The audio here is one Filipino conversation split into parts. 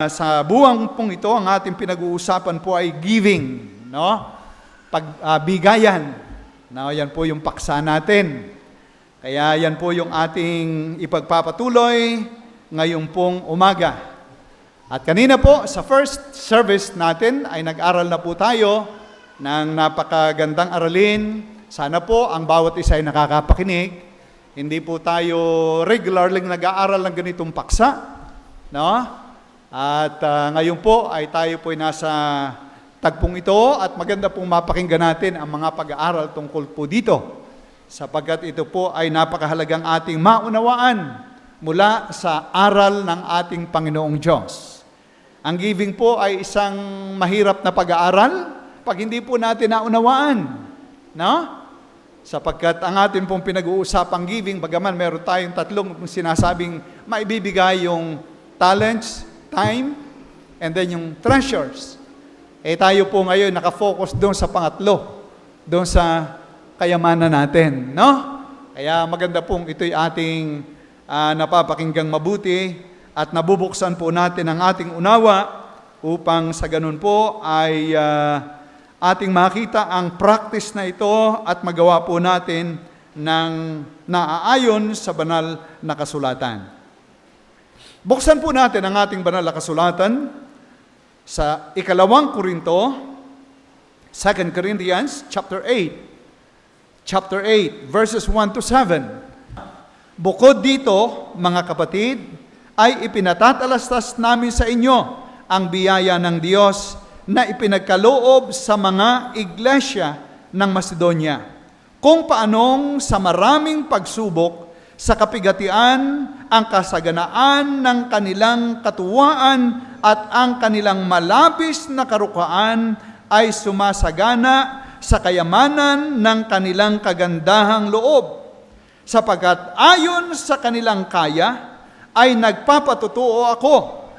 Sa buwang pong ito, ang ating pinag-uusapan po ay giving, no? Pagbigayan. Yan po yung paksa natin. Kaya yan po yung ating ipagpapatuloy ngayong pong umaga. At kanina po, sa first service natin, ay nag-aral na po tayo ng napakagandang aralin. Sana po ang bawat isa ay nakakapakinig. Hindi po tayo regularly nag-aaral ng ganitong paksa, no? At ngayon po ay tayo po ay nasa tagpong ito at maganda pong mapakinggan natin ang mga pag-aaral tungkol po dito sapagkat ito po ay napakahalagang ating maunawaan mula sa aral ng ating Panginoong Diyos. Ang giving po ay isang mahirap na pag-aaral pag hindi po natin naunawaan, no? Sapagkat ang ating pong pinag-uusapang giving, bagaman meron tayong tatlong sinasabing maibibigay yung talents, time, and then yung treasures. Tayo po ngayon nakafocus doon sa pangatlo, doon sa kayamanan natin, no? Kaya maganda pong ito'y ating napapakinggang mabuti at nabubuksan po natin ang ating unawa upang sa ganun po ay ating makita ang practice na ito at magawa po natin ng naaayon sa banal na kasulatan. Buksan po natin ang ating banal na kasulatan sa ikalawang Korinto, 2 Corinthians chapter 8, verses 1 to 7. Bukod dito, mga kapatid, ay ipinatatalastas namin sa inyo ang biyaya ng Diyos na ipinagkaloob sa mga iglesia ng Macedonia, kung paanong sa maraming pagsubok sa kapigatian, ang kasaganaan ng kanilang katuwaan at ang kanilang malabis na karukaan ay sumasagana sa kayamanan ng kanilang kagandahang loob. Sapagkat ayon sa kanilang kaya ay nagpapatutuo ako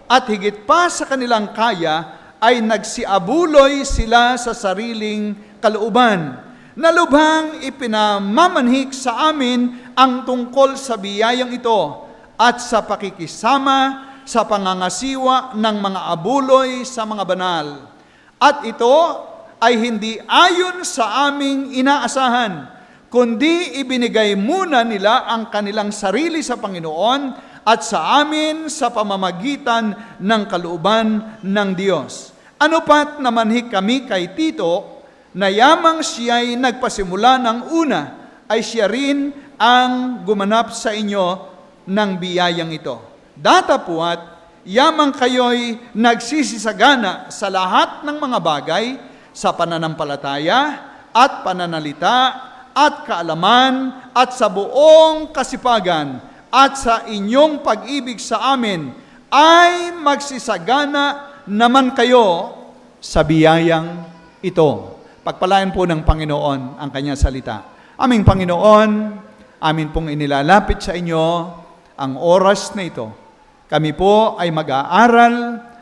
at higit pa sa kanilang kaya ay nagsiabuloy sila sa sariling kalooban na lubhang ipinamamanhik sa amin ang tungkol sa biyayang ito at sa pakikisama sa pangangasiwa ng mga abuloy sa mga banal. At ito ay hindi ayon sa aming inaasahan, kundi ibinigay muna nila ang kanilang sarili sa Panginoon at sa amin sa pamamagitan ng kalooban ng Diyos. Ano pat namanhik kami kay Tito, na yamang siya'y nagpasimula ng una, ay siya rin ang gumanap sa inyo ng biyayang ito. Datapuat, yamang kayo'y nagsisisagana sa lahat ng mga bagay, sa pananampalataya at pananalita at kaalaman at sa buong kasipagan at sa inyong pag-ibig sa amin, ay magsisagana naman kayo sa biyayang ito. Pagpalain po ng Panginoon ang kanyang salita. Aming Panginoon, amin pong inilalapit sa inyo ang oras na ito. Kami po ay mag-aaral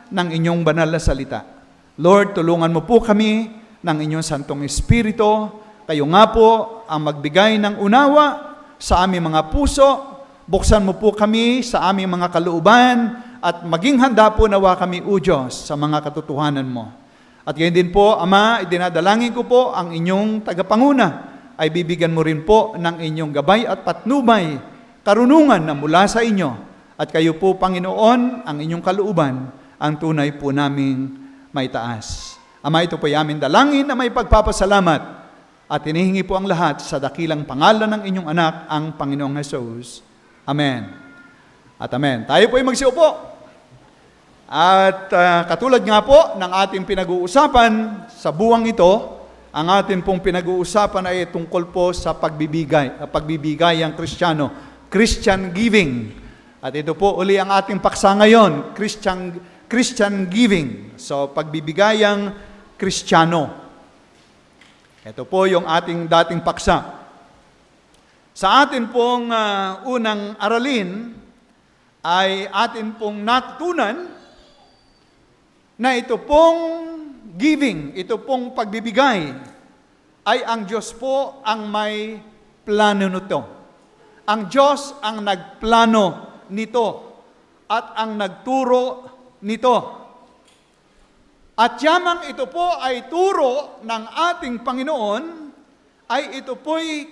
ng inyong banal na salita. Lord, tulungan mo po kami ng inyong Santong Espiritu. Kayo nga po ang magbigay ng unawa sa aming mga puso. Buksan mo po kami sa aming mga kalooban at maging handa po nawa kami, O Diyos, sa mga katotohanan mo. At gayon din po, Ama, idinadalangin ko po ang inyong tagapanguna ay bibigyan mo rin po ng inyong gabay at patnubay, karunungan na mula sa inyo. At kayo po, Panginoon, ang inyong kalooban, ang tunay po naming maitaas. Ama, ito po ay aming dalangin na may pagpapasalamat at hinihingi po ang lahat sa dakilang pangalan ng inyong anak, ang Panginoong Jesus. Amen. At amen. Tayo po ay magsiupo. At katulad nga po ng ating pinag-uusapan sa buwang ito, ang ating pong pinag-uusapan ay tungkol po sa pagbibigay ang Kristiyano, Christian giving. At ito po uli ang ating paksa ngayon, Christian giving. So pagbibigayang Kristiyano. Ito po yung ating dating paksa. Sa atin pong unang aralin ay atin pong natutunan na ito pong giving, ito pong pagbibigay, ay ang Diyos po ang may plano nito. Ang Diyos ang nagplano nito at ang nagturo nito. At yamang ito po ay turo ng ating Panginoon, ay ito po'y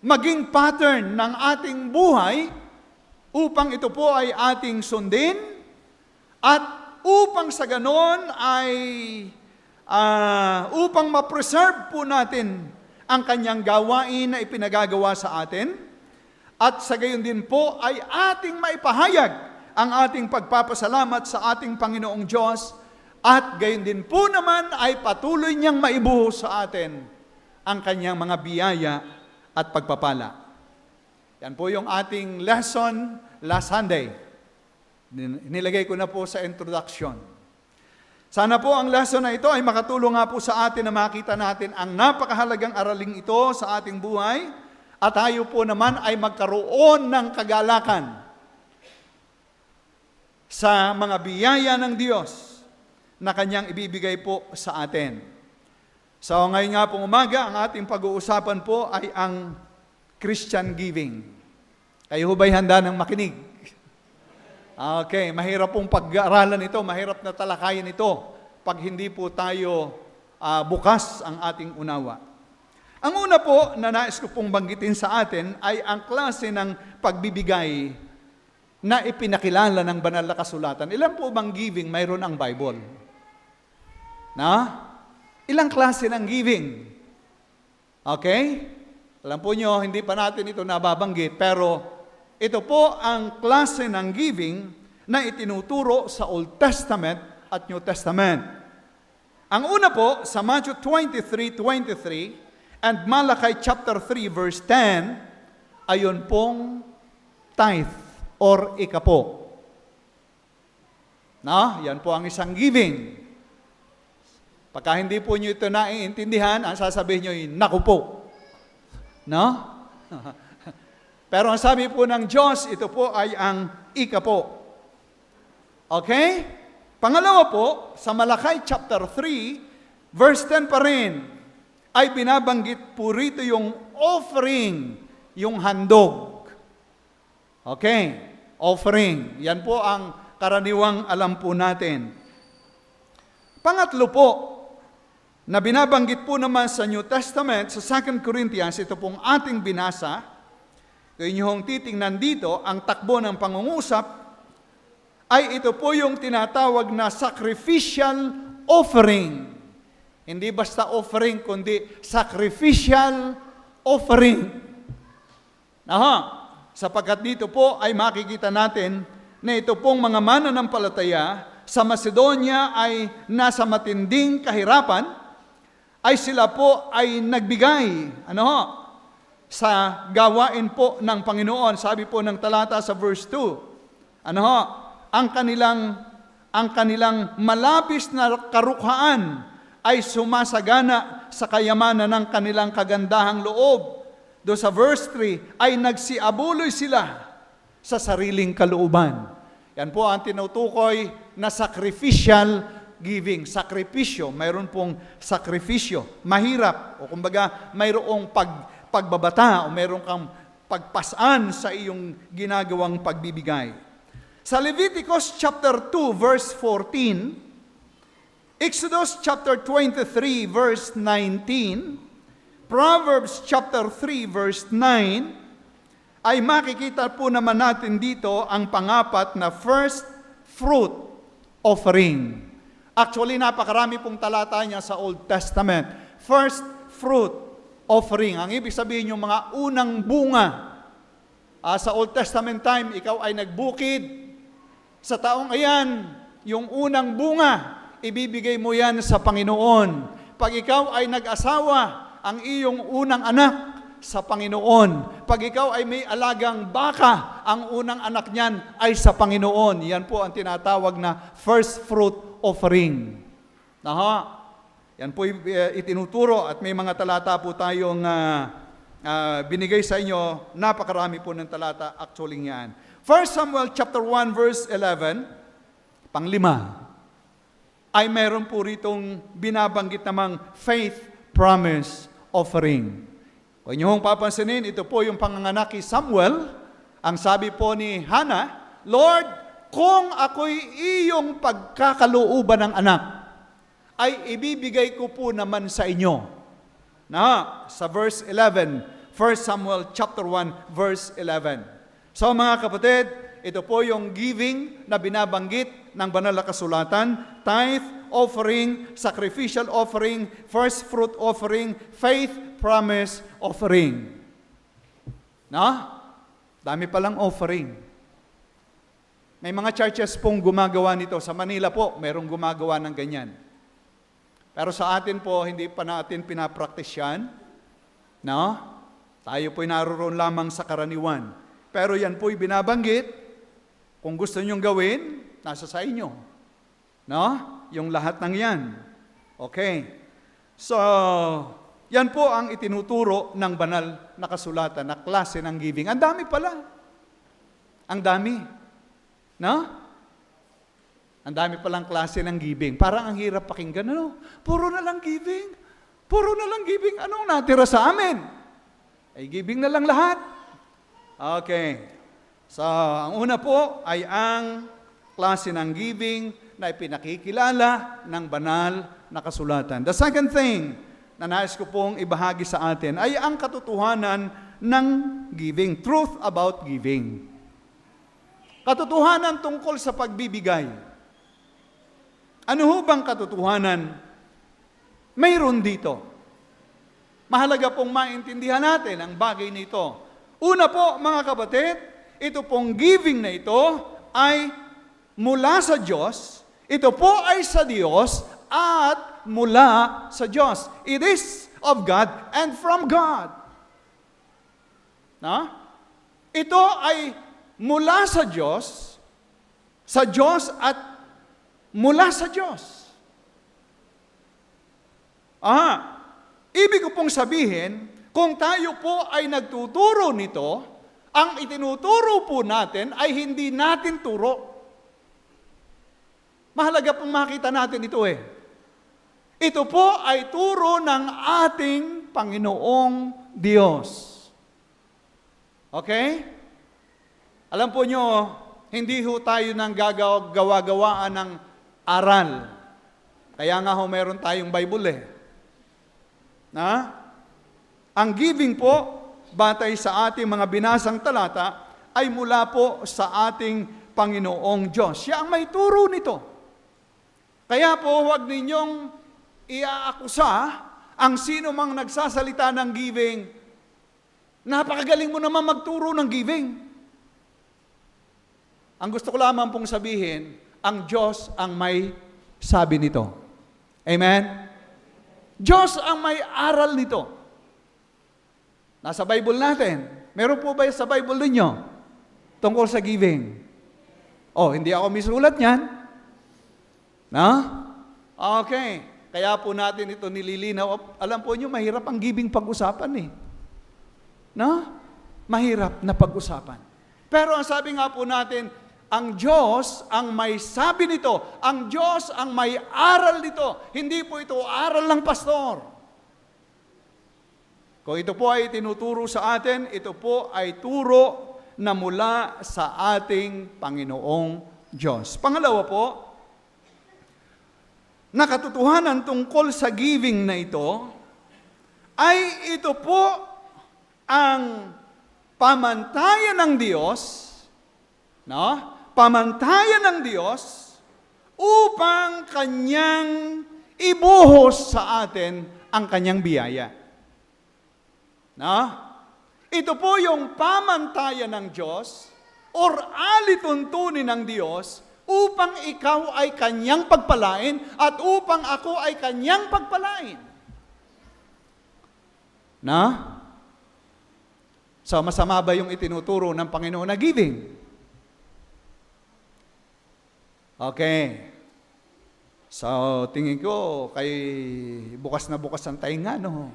maging pattern ng ating buhay upang ito po ay ating sundin at upang sa ganon ay upang ma-preserve po natin ang kanyang gawain na ipinagagawa sa atin at sa gayon din po ay ating maipahayag ang ating pagpapasalamat sa ating Panginoong Diyos at gayon din po naman ay patuloy niyang maibuhos sa atin ang kanyang mga biyaya at pagpapala. Yan po yung ating lesson last Sunday. Nilagay ko na po sa introduction. Sana po ang lesson na ito ay makatulong nga po sa atin na makita natin ang napakahalagang araling ito sa ating buhay at tayo po naman ay magkaroon ng kagalakan sa mga biyaya ng Diyos na kanyang ibibigay po sa atin. So ngayon nga pong umaga, ang ating pag-uusapan po ay ang Christian giving. Kayo ho ba'y handa ng makinig? Okay, mahirap pong pag-aaralan ito, mahirap na talakayan ito pag hindi po tayo bukas ang ating unawa. Ang una po na nais ko pong banggitin sa atin ay ang klase ng pagbibigay na ipinakilala ng banal na kasulatan. Ilan po bang giving mayroon ang Bible? Ilang klase ng giving? Okay? Alam po nyo, hindi pa natin ito nababanggit, pero ito po ang klase ng giving na itinuturo sa Old Testament at New Testament. Ang una po, sa Matthew 23:23 and Malachi chapter 3 verse 10, ayon pong tithe or ikapo. Yan po ang isang giving. Pagka hindi po nyo ito naiintindihan, ang sasabihin nyo ay, naku po. Pero ang sabi po ng Diyos, ito po ay ang ikapo. Okay? Pangalawa po, sa Malachi chapter 3, verse 10 pa rin, ay binabanggit po rito yung offering, yung handog. Okay? Offering. Yan po ang karaniwang alam po natin. Pangatlo po, na binabanggit po naman sa New Testament, sa 2 Corinthians, ito pong ating binasa, kung inyong titingnan dito, ang takbo ng pangungusap, ay ito po yung tinatawag na sacrificial offering. Hindi basta offering, kundi sacrificial offering. Sapagkat dito po ay makikita natin na ito pong mga mananampalataya sa Macedonia ay nasa matinding kahirapan, ay sila po ay nagbigay, sa gawain po ng Panginoon. Sabi po ng talata sa verse 2, ang kanilang malapis na karukhaan ay sumasagana sa kayamanan ng kanilang kagandahang loob. Do sa verse 3, ay nagsiabuloy sila sa sariling kalooban. Yan po ang tinutukoy na sacrificial giving, sakripisyo, mayroon pong sakripisyo, mahirap, o kumbaga mayroong pagbabata, o mayroong kang pagpasaan sa iyong ginagawang pagbibigay. Sa Leviticus chapter 2 verse 14, Exodus chapter 23 verse 19, Proverbs chapter 3 verse 9, ay makikita po naman natin dito ang pangapat na first fruit offering. Actually, napakarami pong talata niya sa Old Testament. First fruit offering. Ang ibig sabihin yung mga unang bunga. Sa Old Testament time, ikaw ay nagbukid. Sa taong ayan, yung unang bunga, ibibigay mo yan sa Panginoon. Pag ikaw ay nag-asawa, ang iyong unang anak sa Panginoon. Pag ikaw ay may alagang baka, ang unang anak niyan ay sa Panginoon. Yan po ang tinatawag na first fruit offering. Yan po itinuturo at may mga talata po tayong binigay sa inyo. Napakarami po ng talata actually yan. 1 Samuel chapter 1 verse 11, panglima, ay meron po ritong binabanggit namang faith promise offering. Kung inyong papansinin, ito po yung panganganak ni Samuel. Ang sabi po ni Hannah, Lord, kung ako'y iyong pagkakalooban ng anak, ay ibibigay ko po naman sa inyo. Na, sa verse 11, 1 Samuel chapter 1, verse 11. So mga kapatid, ito po yung giving na binabanggit ng banal na kasulatan, tithe, offering, sacrificial offering, first fruit offering, faith, promise, offering. Na? Dami palang offering. May mga churches pong gumagawa nito. Sa Manila po, mayroong gumagawa ng ganyan. Pero sa atin po, hindi pa natin pinapractice yan. No? Tayo po'y naroon lamang sa karaniwan. Pero yan po'y binabanggit. Kung gusto nyong gawin, nasa sa inyo. No? Yung lahat ng yan. Okay. So, yan po ang itinuturo ng banal na kasulatan na klase ng giving. Ang dami pala. Ang dami. No? Ang dami palang klase ng giving. Parang ang hirap pakinggan. Ano? Puro na lang giving. Puro na lang giving. Anong natira sa amin? Ay giving na lang lahat. Okay. So, ang una po ay ang klase ng giving na ipinakikilala ng banal na kasulatan. The second thing na nais ko pong ibahagi sa atin ay ang katotohanan ng giving. Truth about giving. Katotohanan tungkol sa pagbibigay. Ano ho bang katotohanan? Mayroon dito. Mahalaga pong maintindihan natin ang bagay nito. Una po, mga kapatid, ito pong giving na ito ay mula sa Diyos. Ito po ay sa Diyos at mula sa Diyos. It is of God and from God. Na? Ito ay mula sa Diyos at mula sa Diyos. Ibig ko pong sabihin, kung tayo po ay nagtuturo nito, ang itinuturo po natin ay hindi natin turo. Mahalaga pong makita natin ito eh. Ito po ay turo ng ating Panginoong Diyos. Okay? Alam po nyo, hindi ho tayo nang gawa-gawaan ng aral. Kaya nga ho meron tayong Bible eh. Na? Ang giving po, batay sa ating mga binasang talata, ay mula po sa ating Panginoong Diyos. Siya ang may turo nito. Kaya po, huwag ninyong iaakusa ang sino mang nagsasalita ng giving. Napakagaling mo naman magturo ng giving. Ang gusto ko lamang pong sabihin, ang Diyos ang may sabi nito. Amen? Diyos ang may aral nito. Nasa Bible natin. Meron po ba sa Bible ninyo tungkol sa giving? Oh, hindi ako misulat niyan. No? Okay. Kaya po natin ito nililinaw. Alam po nyo, mahirap ang giving pag-usapan eh. No? Mahirap na pag-usapan. Pero ang sabi nga po natin, ang Diyos ang may sabi nito. Ang Diyos ang may aral nito. Hindi po ito aral ng pastor. Kung ito po ay tinuturo sa atin, ito po ay turo na mula sa ating Panginoong Diyos. Pangalawa po, na katotohanan tungkol sa giving na ito, ay ito po ang pamantayan ng Diyos, no? Pamantayan ng Diyos upang Kanyang ibuhos sa atin ang Kanyang biyaya. No? Ito po yung pamantayan ng Diyos or alituntunin ng Diyos upang ikaw ay Kanyang pagpalain at upang ako ay Kanyang pagpalain. No? So, masama ba yung itinuturo ng Panginoon na giving? Okay. So, tingin ko, kay bukas na bukas ang tainga, no?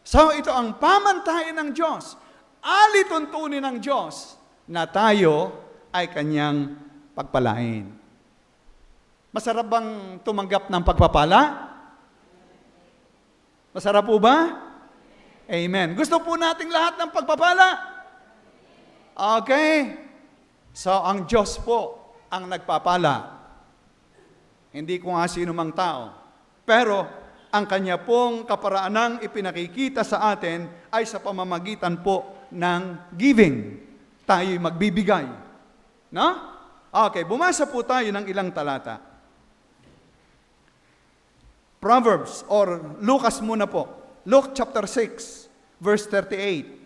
So, ito ang pamantayan ng Diyos. Alituntunin ng Diyos na tayo ay Kanyang pagpalain. Masarap bang tumanggap ng pagpapala? Masarap po ba? Amen. Gusto po nating lahat ng pagpapala? Okay. So, ang Diyos po ang nagpapala. Hindi ko nga sino mang tao. Pero, ang Kanya pong kaparaanang ipinakikita sa atin ay sa pamamagitan po ng giving. Tayo'y magbibigay. No? Okay, bumasa po tayo ng ilang talata. Proverbs or Lucas muna po. Luke chapter 6, verse 38.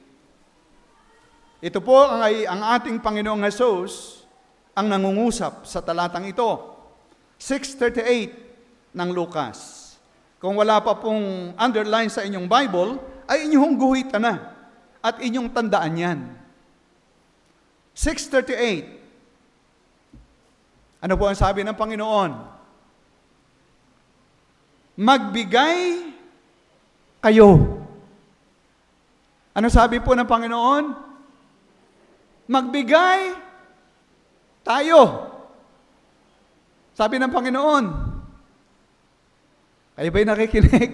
Ito po ang ating Panginoong Hesus ang nangungusap sa talatang ito. 6:38 ng Lucas. Kung wala pa pong underline sa inyong Bible, ay inyong guhitan na at inyong tandaan yan. 6:38. Ano po ang sabi ng Panginoon? Magbigay kayo. Ano sabi po ng Panginoon? Magbigay tayo. Sabi ng Panginoon. Kayo ba'y nakikinig?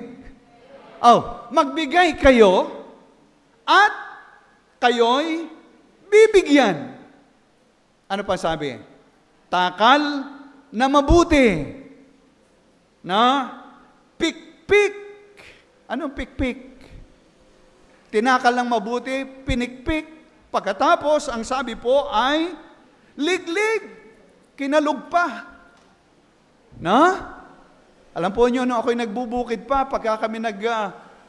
Magbigay kayo at kayo'y bibigyan. Ano pa sabi? Takal na mabuti. Na? Pikpik. Anong pikpik? Tinakal ng mabuti, pinikpik. Pagkatapos, ang sabi po ay liglig. Kinalug pa. Na? Alam po nyo, no, ako'y nagbubukid pa, pagka kami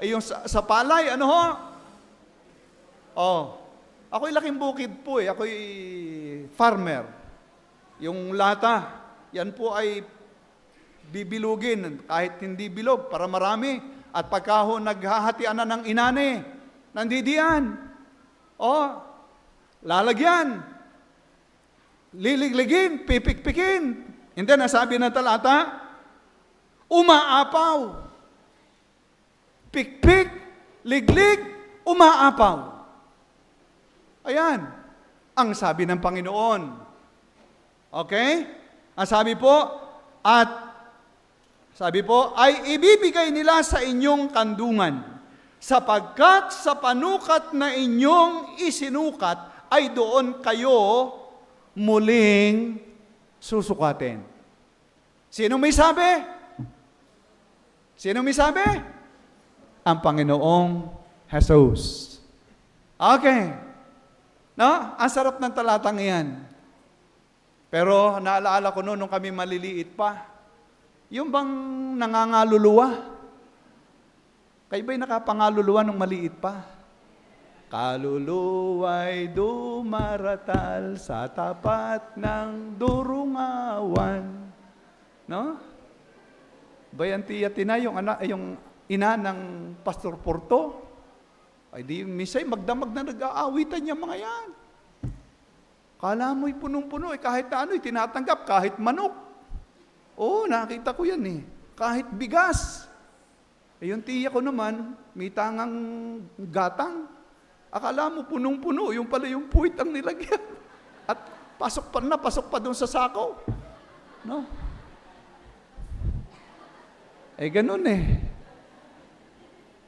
yung sa palay, ano ho? Ako'y laking bukid po eh, ako'y farmer. Yung lata, yan po ay bibilugin, kahit hindi bilog, para marami. At pagka ho naghahatian na ng inane, nandidiyan. Lalagyan. Liligligin, pipikpikin. And then, nasabi ng talata, umaapaw. Pikpik, liglig, umaapaw. Ayan, ang sabi ng Panginoon. Okay? Ang sabi po, ay ibibigay nila sa inyong kandungan, sapagkat sa panukat na inyong isinukat, ay doon kayo muling susukatin. Sino may sabi? Sino may sabi? Ang Panginoong Jesus. Okay. No? Ang sarap ng talatang iyan. Pero naalaala ko noon nung kami maliliit pa, yung bang nangangaluluwa? Kayo ba'y nakapangaluluwa nung maliit pa? Kaluluwa'y dumaratal sa tapat ng durungawan. No? Bayantiya Tina, yung ina ng Pastor Porto, ay di misay magdamag na nag-aawitan niya mga yan. Kala mo'y punong-puno, kahit na ano'y tinatanggap, kahit manok. Nakita ko yan eh. Kahit bigas. Yung tiya ko naman, may tangang gatang. Akala mo punong-puno, yung pala yung puwit ang nilagyan. At pasok pa doon sa sako. No? Ganun eh.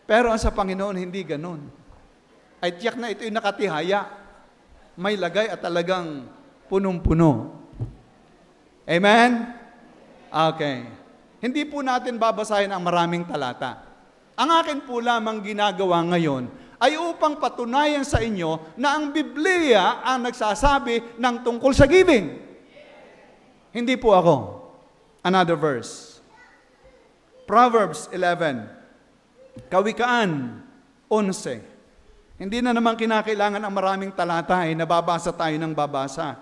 Pero sa Panginoon, hindi ganun. Ay tiyak na ito'y nakatihaya. May lagay at talagang punong-puno. Amen? Okay. Hindi po natin babasahin ang maraming talata. Ang akin po lamang ginagawa ngayon ay upang patunayan sa inyo na ang Biblia ang nagsasabi ng tungkol sa giving. Hindi po ako. Another verse. Proverbs 11. Kawikaan 11. Hindi na naman kinakailangan ang maraming talata nababasa tayo ng babasa.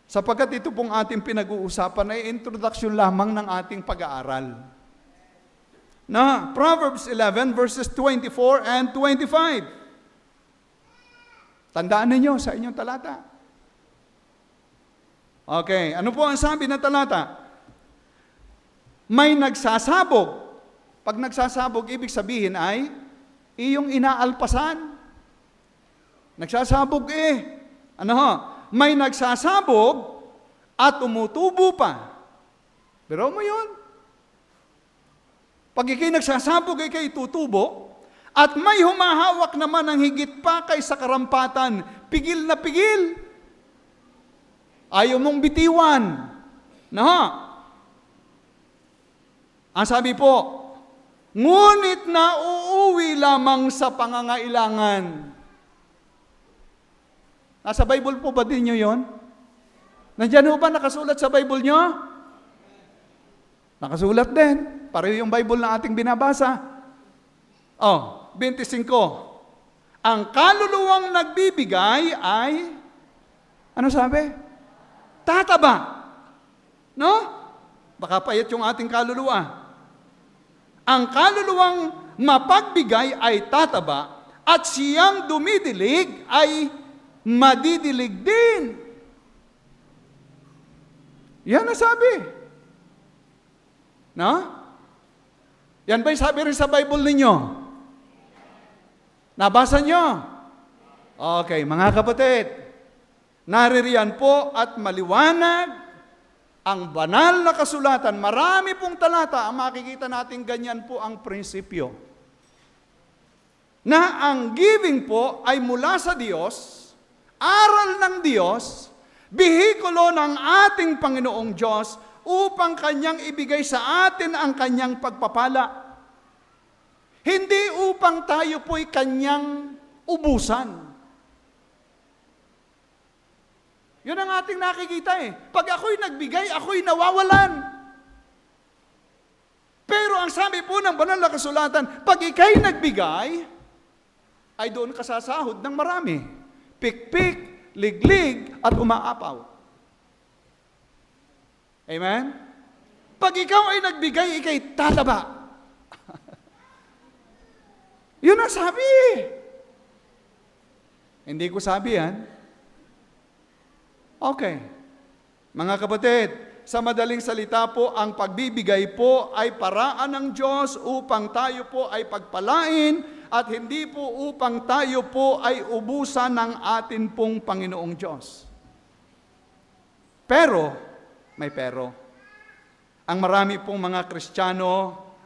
Sapagkat ito pong ating pinag-uusapan ay introduction lamang ng ating pag-aaral. Na Proverbs 11 verses 24 and 25. Tandaan ninyo sa inyong talata. Okay, ano po ang sabi ng talata? May nagsasabog. Pag nagsasabog, ibig sabihin ay iyong inaalpasan. Nagsasabog may nagsasabog at umutubo pa. Pero mo yun. Pag ikay nagsasabog, ikay tutubo, at may humahawak naman ng higit pa kaysa karampatan, pigil na pigil. Ayaw mong bitiwan. No? Ang sabi po, ngunit nauuwi lamang sa pangangailangan. Nasa Bible po ba din nyo yun? Nandiyan ho ba nakasulat sa Bible nyo? Nakasulat din. Pareho yung Bible na ating binabasa. 25. Ang kaluluwang nagbibigay ay, ano sabi? Tataba. No? Baka payat yung ating kaluluwa. Ang kaluluwang mapagbigay ay tataba at siyang dumidilig ay madidilig din. Yan ang sabi. No? Yan ba'y sabi rin sa Bible ninyo? Nabasa nyo? Okay, mga kapatid, naririyan po at maliwanag ang banal na kasulatan. Marami pong talata ang makikita natin ganyan po ang prinsipyo. Na ang giving po ay mula sa Diyos, aral ng Diyos, bihikulo ng ating Panginoong Diyos upang Kanyang ibigay sa atin ang Kanyang pagpapala. Hindi upang tayo po'y Kanyang ubusan. Yun ang ating nakikita eh. Pag ako'y nagbigay, ako'y nawawalan. Pero ang sabi po ng banal na kasulatan, pag ika'y nagbigay, ay doon ka sasahod ng marami. Pikpik, liglig, at umaapaw. Amen? Pag ikaw ay nagbigay, ika'y tataba. Yun ang sabi. Hindi ko sabi yan. Okay. Mga kapatid, sa madaling salita po, ang pagbibigay po ay paraan ng Diyos upang tayo po ay pagpalain at hindi po upang tayo po ay ubusan ng atin pong Panginoong Diyos. Pero, may pero, ang marami pong mga Kristiyano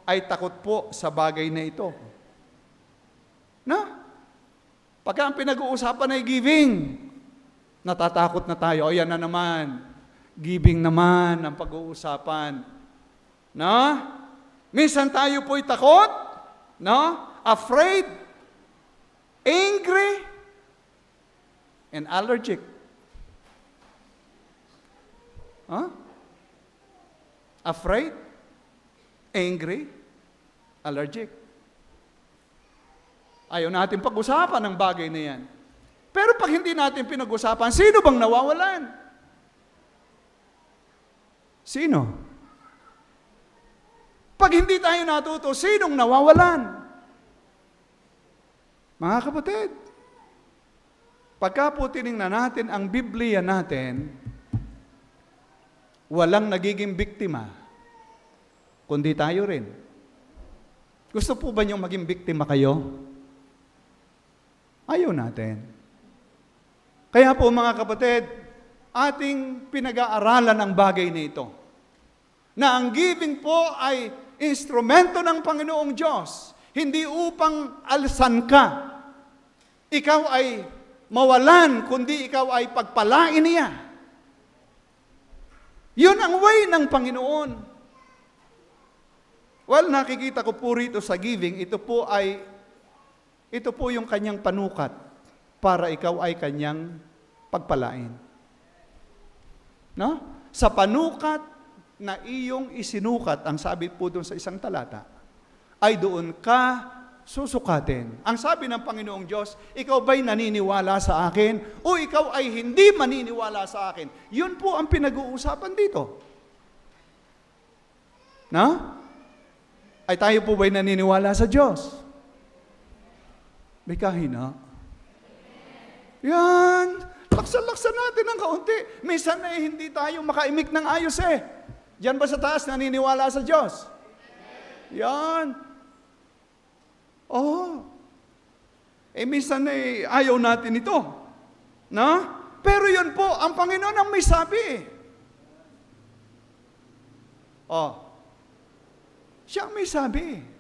ay takot po sa bagay na ito. No? Pagka ang pinag-uusapan ay giving, natatakot na tayo. O yan na naman, giving naman ang pag-uusapan. No? Minsan tayo po'y takot, no? Afraid, angry, and allergic. Huh? Afraid, angry, allergic. Ayaw natin pag-usapan ang bagay na yan. Pero pag hindi natin pinag-usapan, sino bang nawawalan? Sino? Pag hindi tayo natuto, sinong nawawalan? Mga kapatid, pagka po tinignan natin ang Biblia natin, walang nagiging biktima, kundi tayo rin. Gusto po ba niyong maging biktima kayo? Ayaw natin. Kaya po mga kapatid, ating pinag-aaralan ang bagay na ito. Na ang giving po ay instrumento ng Panginoong Diyos. Hindi upang alsan ka. Ikaw ay mawalan, kundi ikaw ay pagpalain niya. Yun ang way ng Panginoon. Well, nakikita ko po rito sa giving, ito po yung kanyang panukat para ikaw ay kanyang pagpalain. No? Sa panukat na iyong isinukat, ang sabi po doon sa isang talata, ay doon ka susukatin. Ang sabi ng Panginoong Diyos, ikaw ba'y naniniwala sa akin o ikaw ay hindi maniniwala sa akin? Yun po ang pinag-uusapan dito. No? Ay tayo po ba'y naniniwala sa Diyos? May kahina. Yan. Laksan-laksan natin ng kaunti. Minsan na hindi tayo makaimik ng ayos eh. Diyan ba sa taas naniniwala sa Diyos? Yan. Oh. Minsan na ayaw natin ito. No? Pero yun po, ang Panginoon ang may sabi. Oh. Siya ang may sabi.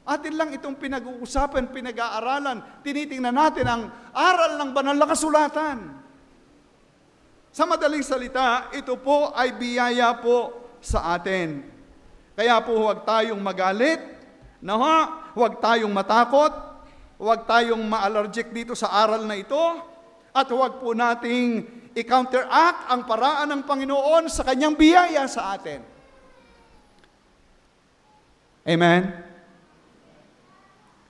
Atin lang itong pinag-uusapan, pinag-aaralan, tinitingnan natin ang aral ng banal na kasulatan. Sa madaling salita, ito po ay biyaya po sa atin. Kaya po huwag tayong magalit, huwag tayong matakot, huwag tayong ma-allergic dito sa aral na ito, at huwag po nating i-counteract ang paraan ng Panginoon sa kanyang biyaya sa atin. Amen?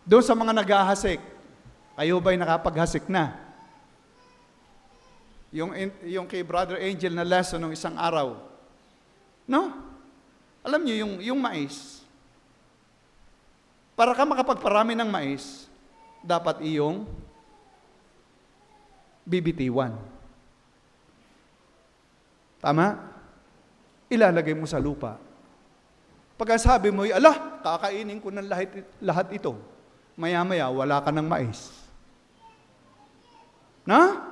Doon sa mga naghahasik, kayo ba'y nakapaghasik na? Yung kay Brother Angel na lesson ng isang araw. No? Alam niyo, yung mais. Para ka makapagparami ng mais, dapat iyong bibitiwan. Tama? Ilalagay mo sa lupa. Pagkasabi mo, kakainin ko ng lahat ito. Maya-maya, wala ka ng mais. Na?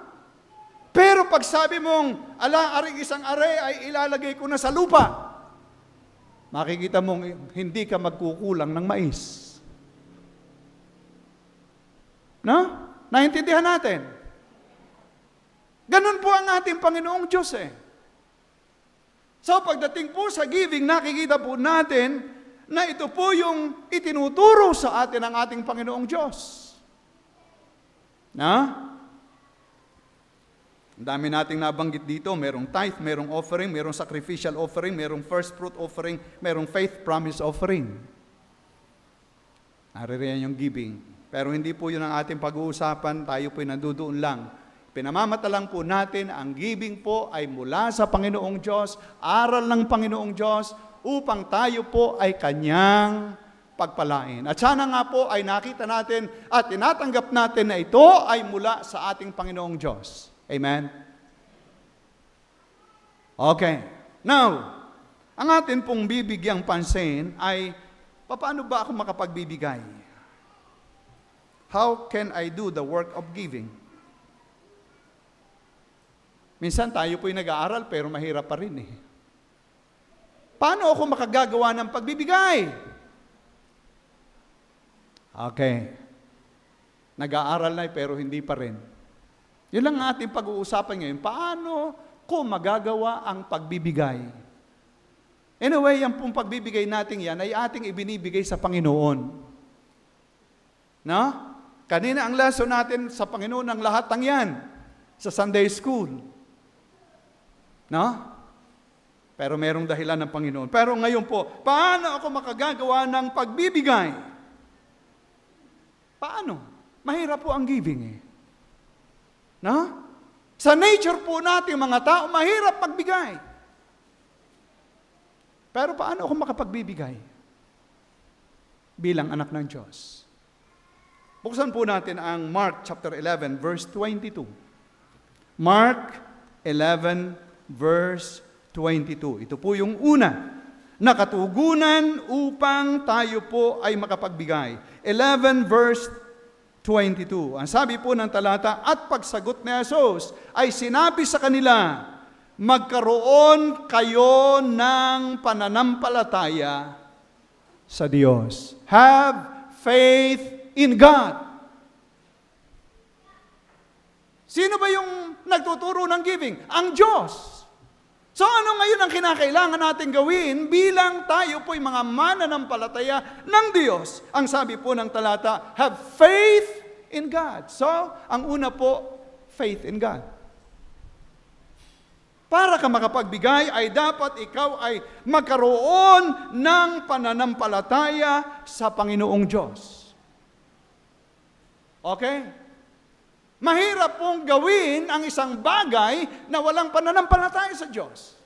Pero pag sabi mong, aring isang are ay ilalagay ko na sa lupa, makikita mong hindi ka magkukulang ng mais. No? Naintindihan natin? Ganun po ang ating Panginoong Diyos eh. So pagdating po sa giving, nakikita po natin na ito po yung itinuturo sa atin ng ating Panginoong Diyos. Na? Ang dami nating nabanggit dito, merong tithe, merong offering, merong sacrificial offering, merong first fruit offering, merong faith promise offering. Naririyan yung giving. Pero hindi po yun ang ating pag-uusapan, tayo po'y nandudoon lang. Pinamamata lang po natin, ang giving po ay mula sa Panginoong Diyos, aral ng Panginoong Diyos, upang tayo po ay Kanyang pagpalain. At sana nga po ay nakita natin at tinatanggap natin na ito ay mula sa ating Panginoong Diyos. Amen? Okay. Now, ang atin pong bibigyang pansin ay, paano ba ako makapagbibigay? How can I do the work of giving? Minsan tayo po'y nag-aaral pero mahirap pa rin eh. Paano ako makagagawa ng pagbibigay? Okay. Nag-aaral na pero hindi pa rin. Yun lang ang ating pag-uusapan ngayon. Paano ko magagawa ang pagbibigay? Anyway, yung pong pagbibigay natin yan ay ating ibinibigay sa Panginoon. No? Kanina ang lesson natin sa Panginoon ang lahat ng yan. Sa Sunday School. No? Pero merong dahilan ng Panginoon. Pero ngayon po, paano ako makagagawa ng pagbibigay? Paano? Mahirap po ang giving eh. No? Sa nature po natin mga tao, mahirap magbigay. Pero paano ako makapagbibigay? Bilang anak ng Diyos. Buksan po natin ang Mark chapter 11 verse 22. Mark 11 verse 22. Ito po yung una na katugunan upang tayo po ay makapagbigay. 11 verse 22. Ang sabi po ng talata, at pagsagot ni Jesus ay sinabi sa kanila, magkaroon kayo ng pananampalataya sa Diyos. Have faith in God. Sino ba yung nagtuturo ng giving? Ang Diyos. So ano ngayon ang kinakailangan natin gawin bilang tayo po'y mga mananampalataya ng Diyos? Ang sabi po ng talata, have faith in God. So, ang una po, faith in God. Para ka makapagbigay, ay dapat ikaw ay magkaroon ng pananampalataya sa Panginoong Diyos. Okay? Mahirap pong gawin ang isang bagay na walang pananampalataya sa Diyos.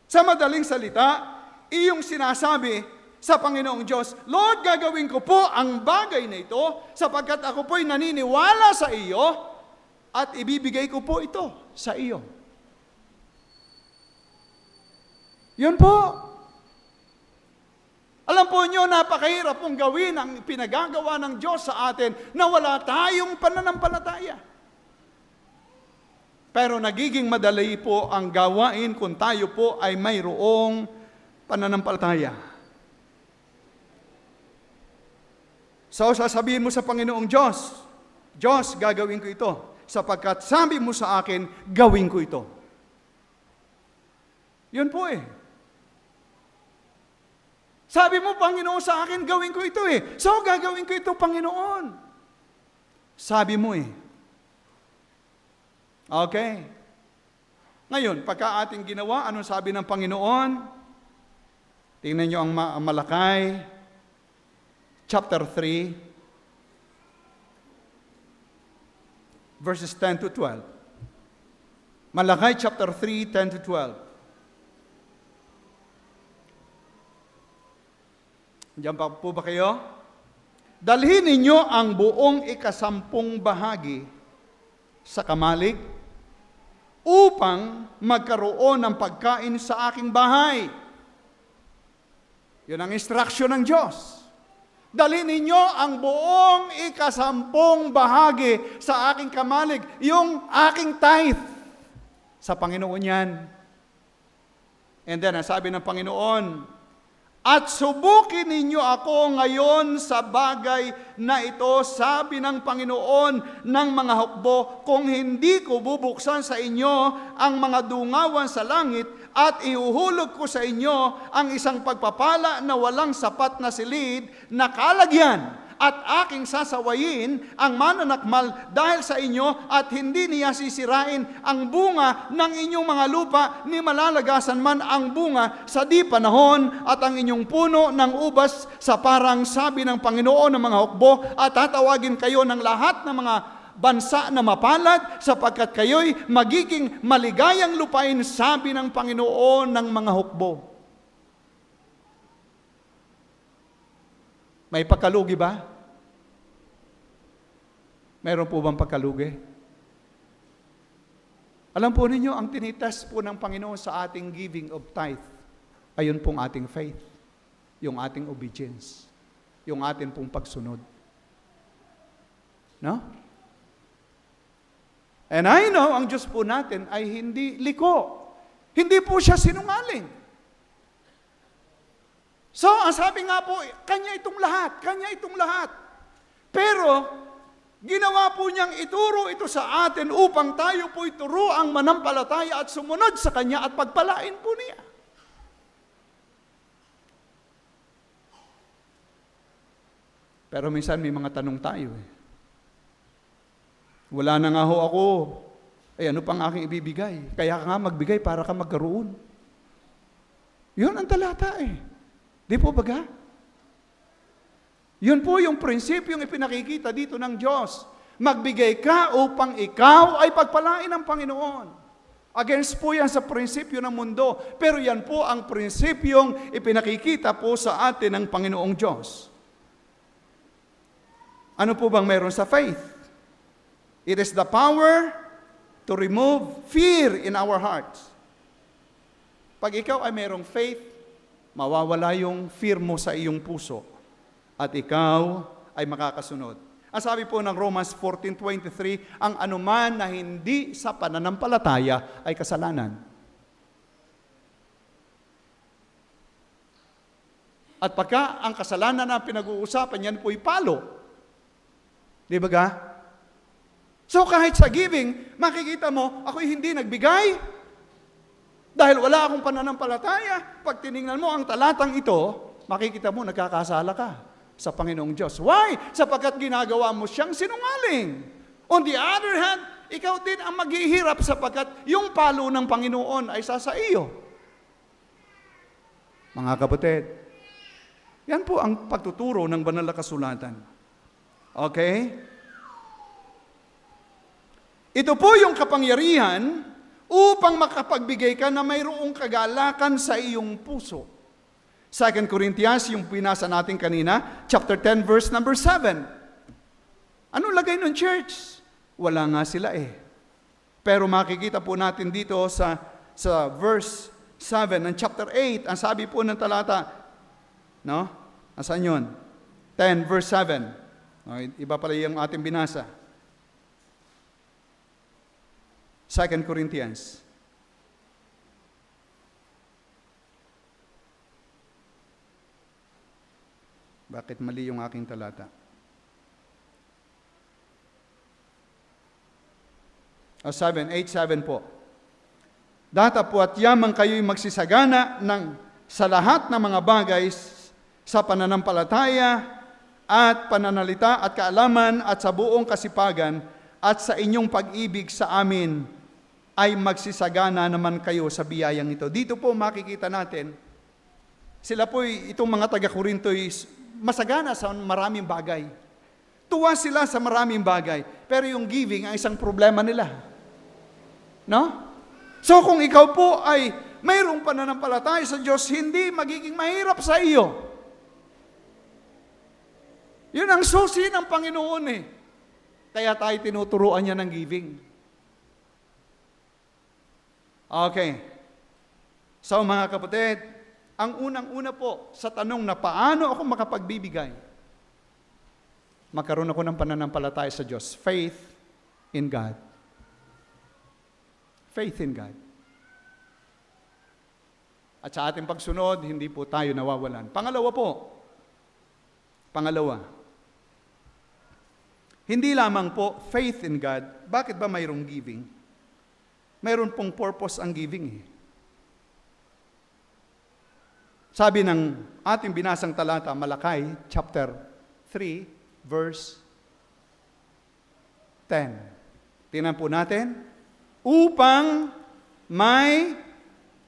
Sa madaling salita, iyong sinasabi sa Panginoong Diyos, Lord, gagawin ko po ang bagay na ito sapagkat ako po'y naniniwala sa iyo at ibibigay ko po ito sa iyo. Yun po. Alam po nyo, napakahirap pong gawin ang pinagagawa ng Diyos sa atin na wala tayong pananampalataya. Pero nagiging madali po ang gawain kung tayo po ay mayroong pananampalataya. So, sasabihin mo sa Panginoong Diyos, Diyos, gagawin ko ito. sapagkat sabi mo sa akin, gawin ko ito. Yun po eh. Sabi mo, Panginoon, sa akin, gawin ko ito eh. So, gagawin ko ito, Panginoon. Sabi mo eh. Okay. Ngayon, pagka ating ginawa, anong sabi ng Panginoon? Tingnan nyo ang Malakay, chapter 3, verses 10 to 12. Malakay, chapter 3, 10 to 12. Diyan pa po ba kayo? Dalhin ninyo ang buong ikasampung bahagi sa kamalig upang magkaroon ng pagkain sa aking bahay. Yun ang instruction ng Diyos. Dalhin ninyo ang buong ikasampung bahagi sa aking kamalig, yung aking tithe. Sa Panginoon yan. And then, ang sabi ng Panginoon, at subukin ninyo ako ngayon sa bagay na ito, sabi ng Panginoon ng mga hukbo, kung hindi ko bubuksan sa inyo ang mga dungawan sa langit at ihuhulog ko sa inyo ang isang pagpapala na walang sapat na silid na kalagyan at aking sasawayin ang mananakmal dahil sa inyo at hindi niya sisirain ang bunga ng inyong mga lupa ni malalagasan man ang bunga sa di panahon at ang inyong puno ng ubas sa parang sabi ng Panginoon ng mga hukbo at tatawagin kayo ng lahat ng mga bansa na mapalad sapagkat kayo'y magiging maligayang lupain sabi ng Panginoon ng mga hukbo. May pagkalugi ba? Meron po bang pagkalugi? Alam po ninyo, ang tinitest po ng Panginoon sa ating giving of tithe, ayun pong ating faith, yung ating obedience, yung ating pong pagsunod. No? And I know, ang Diyos po natin ay hindi liko. Hindi po siya sinungaling. So, ang sabi nga po, kanya itong lahat. Pero, ginawa po niyang ituro ito sa atin upang tayo po ituro ang manampalataya at sumunod sa kanya at pagpalain po niya. Pero minsan may mga tanong tayo eh. Wala na nga ho ako. Ay, ano pang aking ibibigay? Kaya ka nga magbigay para ka magkaroon. Yun ang talata eh. Di po baga? Yun po yung prinsipyong ipinakikita dito ng Diyos. Magbigay ka upang ikaw ay pagpalain ng Panginoon. Against po yan sa prinsipyo ng mundo. Pero yan po ang prinsipyong ipinakikita po sa atin ng Panginoong Diyos. Ano po bang meron sa faith? It is the power to remove fear in our hearts. Pag ikaw ay merong faith, mawawala yung fear mo sa iyong puso at ikaw ay makakasunod. Ang sabi po ng Romans 14:23, ang anuman na hindi sa pananampalataya ay kasalanan. At pagka ang kasalanan na pinag-uusapan, yan po'y palo. Di ba ga? So kahit sa giving, makikita mo, ako'y hindi nagbigay, dahil wala akong pananampalataya. Pag tinignan mo ang talatang ito, makikita mo nagkakasala ka sa Panginoong Diyos. Why? Sapagkat ginagawa mo siyang sinungaling. On the other hand, ikaw din ang maghihirap sapagkat yung palo ng Panginoon ay sa iyo. Mga kapatid, yan po ang pagtuturo ng banal na kasulatan. Okay? Ito po yung kapangyarihan upang makapagbigay ka na mayroong kagalakan sa iyong puso. 2 Corinthians, yung pinasa natin kanina, chapter 10, verse number 7. Anong lagay ng church? Wala nga sila eh. Pero makikita po natin dito sa verse 7 ng chapter 8, ang sabi po ng talata, no? Asan yun? 10, verse 7. Okay, iba pala yung ating binasa. 2 Corinthians. Bakit mali yung aking talata? O 7, 8:7 po. Datapwat yamang kayo'y magsisagana sa lahat ng mga bagay sa pananampalataya at pananalita at kaalaman at sa buong kasipagan at sa inyong pag-ibig sa amin ay magsisagana naman kayo sa biyayang ito. Dito po makikita natin, sila po itong mga taga-Korinto masagana sa maraming bagay. Tuwa sila sa maraming bagay. Pero yung giving ang isang problema nila. No? So kung ikaw po ay mayroong pananampalataya sa Diyos, hindi magiging mahirap sa iyo. Yun ang susi ng Panginoon eh. Kaya tayo tinuturuan niya ng giving. Okay. So mga kapatid, ang unang-una po sa tanong na paano ako makapagbibigay, magkaroon ako ng pananampalataya sa Diyos. Faith in God. Faith in God. At sa ating pagsunod, hindi po tayo nawawalan. Pangalawa, hindi lamang po faith in God. Bakit ba mayroong giving? Mayroon pong purpose ang giving eh. Sabi ng ating binasang talata, Malakay, chapter 3, verse 10. Tingnan po natin. Upang may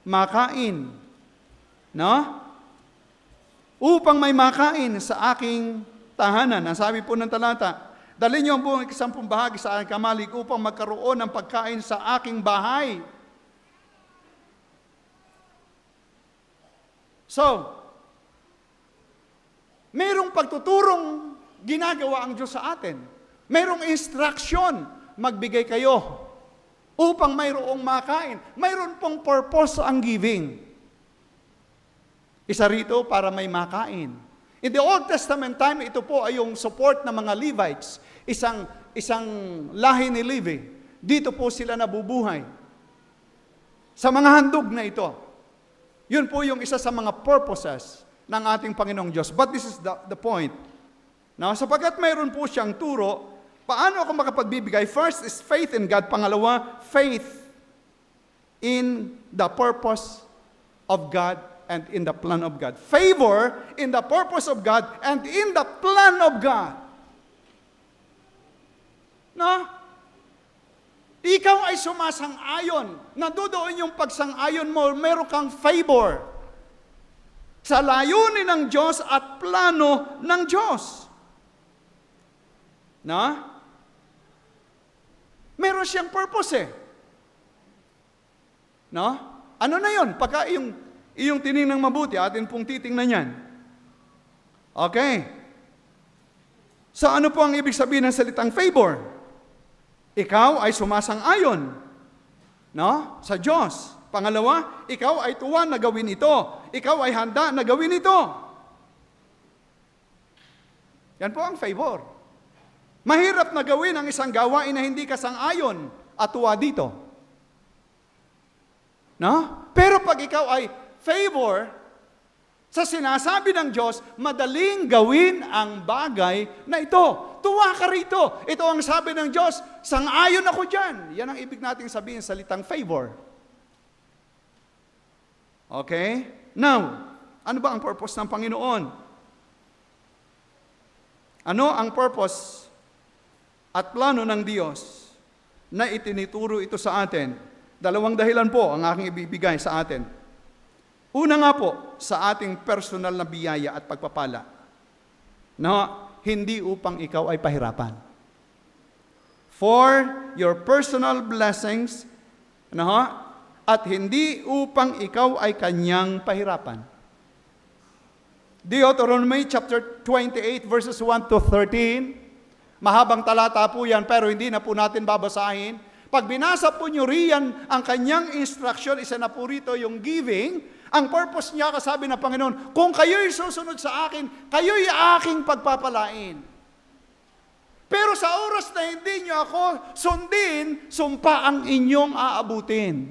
makain. No? Upang may makain sa aking tahanan. Ang sabi po ng talata, dalhin niyo ang buong 10 bahagi sa aking kamalig upang magkaroon ng pagkain sa aking bahay. So, mayroong pagtuturong ginagawa ang Diyos sa atin. Mayroong instruction, magbigay kayo upang mayroong makain. Mayroon pong purpose ang giving. Isa rito para may makain. In the Old Testament time, ito po ay yung support ng mga Levites. Isang lahi ni Levi. Dito po sila nabubuhay. Sa mga handog na ito. Yun po yung isa sa mga purposes ng ating Panginoong Diyos. But this is the point. Now, sapagkat mayroon po siyang turo, paano ako makapagbibigay? First is faith in God. Pangalawa, faith in the purpose of God and in the plan of God. Favor in the purpose of God and in the plan of God. No? Ikaw ay sumasang-ayon. Nandoon yung pagsang-ayon mo, meron kang favor sa layunin ng Diyos at plano ng Diyos. No? Meron siyang purpose eh. No? Ano na yun? Pagka iyong tinignan mabuti, atin pong titingnan yan. Okay. So ano po ang ibig sabihin ng salitang favor? Ikaw ay sumasang-ayon, no? Sa Diyos. Pangalawa, ikaw ay tuwa na gawin ito. Ikaw ay handa na gawin ito. Yan po ang favor. Mahirap na gawin ang isang gawain na hindi ka sang-ayon at tuwa dito. No? Pero pag ikaw ay favor sa sinasabi ng Diyos, madaling gawin ang bagay na ito. Tuwa ka rito. Ito ang sabi ng Diyos, sang-ayon ako dyan. Yan ang ibig nating sabihin sa salitang favor. Okay? Now, ano ba ang purpose ng Panginoon? Ano ang purpose at plano ng Diyos na itinituro ito sa atin? Dalawang dahilan po ang aking ibibigay sa atin. Una nga po, sa ating personal na biyaya at pagpapala. No, hindi upang ikaw ay pahirapan. For your personal blessings, no, at hindi upang ikaw ay kanyang pahirapan. Deuteronomy chapter 28 verses 1 to 13. Mahabang talata po yan, pero hindi na po natin babasahin. Pag binasa po nyo riyan ang kanyang instruction, isa na po rito yung giving. Ang purpose niya, kasabi ng Panginoon, kung kayo'y susunod sa akin, kayo'y aking pagpapalain. Pero sa oras na hindi nyo ako sundin, sumpa ang inyong aabutin.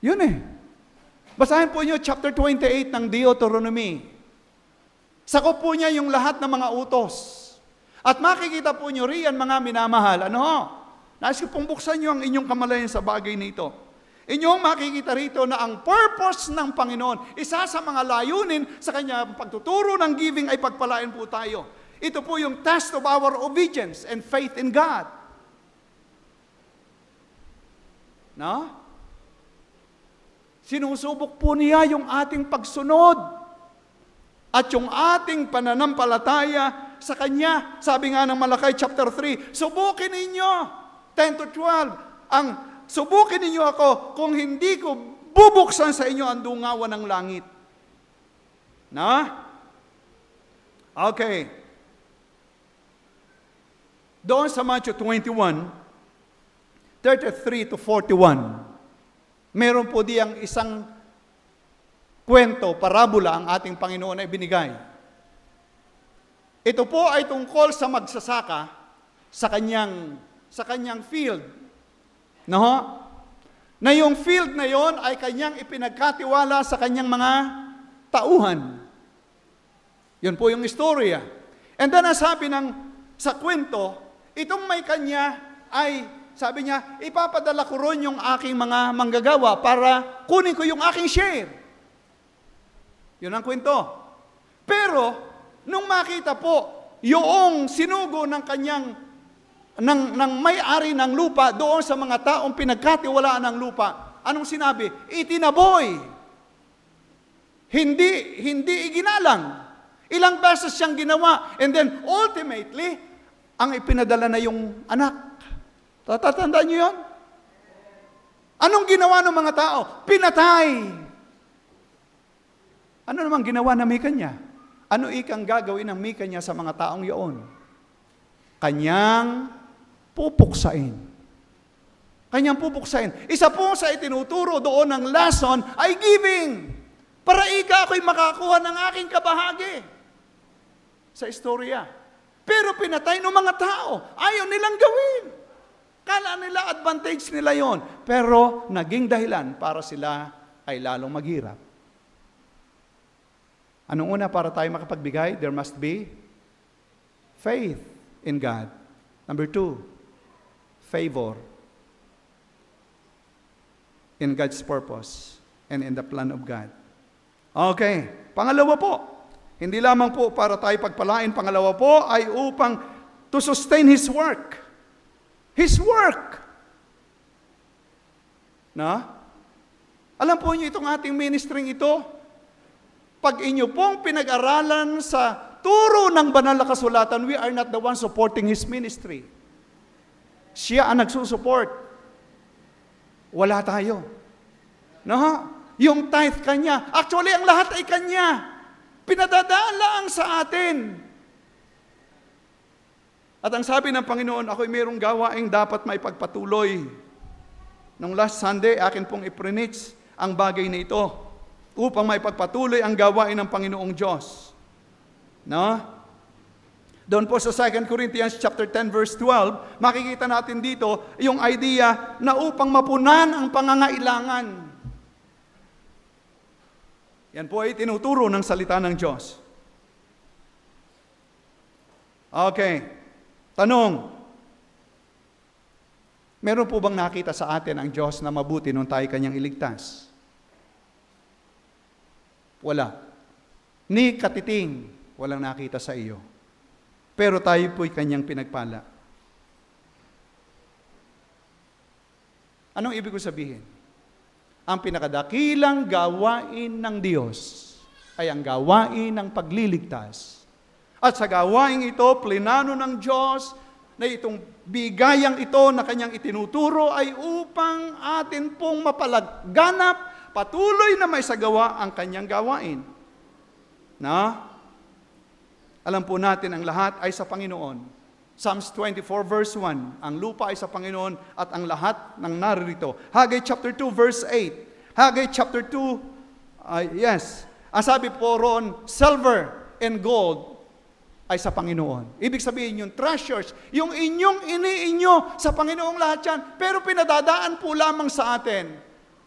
Yun eh. Basahin po nyo chapter 28 ng Deuteronomy. Sakop po niya yung lahat ng mga utos. At makikita po nyo riyan, mga minamahal, ano? Nais ko pong buksan niyo ang inyong kamalayan sa bagay na ito. Inyong makikita rito na ang purpose ng Panginoon, isa sa mga layunin sa kanyang pagtuturo ng giving ay pagpalain po tayo. Ito po yung test of our obedience and faith in God. No? Sinusubok po niya yung ating pagsunod at yung ating pananampalataya sa Kanya. Sabi nga ng Malakay chapter 3, subukin ninyo, 10 to 12, subukin ninyo ako kung hindi ko bubuksan sa inyo ang dungawan ng langit. Na? Okay. Doon sa Matthew 21, 33 to 41, meron po diyang isang kwento, parabola ang ating Panginoon ay binigay. Ito po ay tungkol sa magsasaka sa kanyang field. No? Na yung field na yon ay kanyang ipinagkatiwala sa kanyang mga tauhan. Yun po yung istorya. And then sabi sa kwento, itong may kanya ay, sabi niya, ipapadala ko ron yung aking mga manggagawa para kunin ko yung aking share. Yun ang kwento. Pero, nung makita po, yung sinugo ng kanyang ng may-ari ng lupa doon sa mga taong pinagkatiwalaan ng lupa, anong sinabi? Itinaboy. Hindi iginalang. Ilang beses siyang ginawa. And then, ultimately, ang ipinadala na yung anak. Tatatandaan niyo yun? Anong ginawa ng mga tao? Pinatay. Ano namang ginawa na Mika niya? Ano ikang gagawin ng Mika niya sa mga taong yun? Kanyang pupuksain. Kanyang pupuksain. Isa po sa itinuturo doon ng lesson ay giving. Para ako'y makakuha ng aking kabahagi. Sa istorya. Pero pinatay ng mga tao. Ayaw nilang gawin. Kala nila advantage nila yon. Pero naging dahilan para sila ay lalong maghirap. Anong una para tayo makapagbigay? There must be faith in God. Number 2, favor in God's purpose and in the plan of God. Okay. Pangalawa po, hindi lamang po para tayo pagpalain. Pangalawa po ay upang to sustain His work. His work. Na? Alam po niyo itong ating ministering ito, pag inyo pong pinag-aralan sa turo ng banal na kasulatan, we are not the one supporting His ministry. Siya ang nagsusupport. Wala tayo. No? Yung tithe Kanya. Actually, ang lahat ay Kanya. Pinadadaan lang sa atin. At ang sabi ng Panginoon, ako'y mayroong gawaing dapat maipagpatuloy. Nung last Sunday, akin pong iprenitch ang bagay na ito upang maipagpatuloy ang gawain ng Panginoong Diyos. No? Doon po sa 2 Corinthians chapter 10 verse 12, makikita natin dito yung idea na upang mapunan ang pangangailangan. Yan po ay tinuturo ng salita ng Diyos. Okay. Tanong, meron po bang nakita sa atin ang Diyos na mabuti nung tayo Kanyang iligtas? Wala. Ni katiting, walang nakita sa iyo. Pero tayo po'y Kanyang pinagpala. Anong ibig ko sabihin? Ang pinakadakilang gawain ng Diyos ay ang gawain ng pagliligtas. At sa gawain ito, plinano ng Diyos na itong bigayang ito na Kanyang itinuturo ay upang atin pong mapalagganap, patuloy na may sagawa ang Kanyang gawain. Na? Alam po natin ang lahat ay sa Panginoon. Psalms 24 verse 1, ang lupa ay sa Panginoon at ang lahat ng naririto. Haggai chapter 2 verse 8. Haggai chapter 2, yes. Ang sabi po roon, silver and gold ay sa Panginoon. Ibig sabihin yung treasures, yung inyong iniinyo sa Panginoong lahat yan, pero pinadadaan po lamang sa atin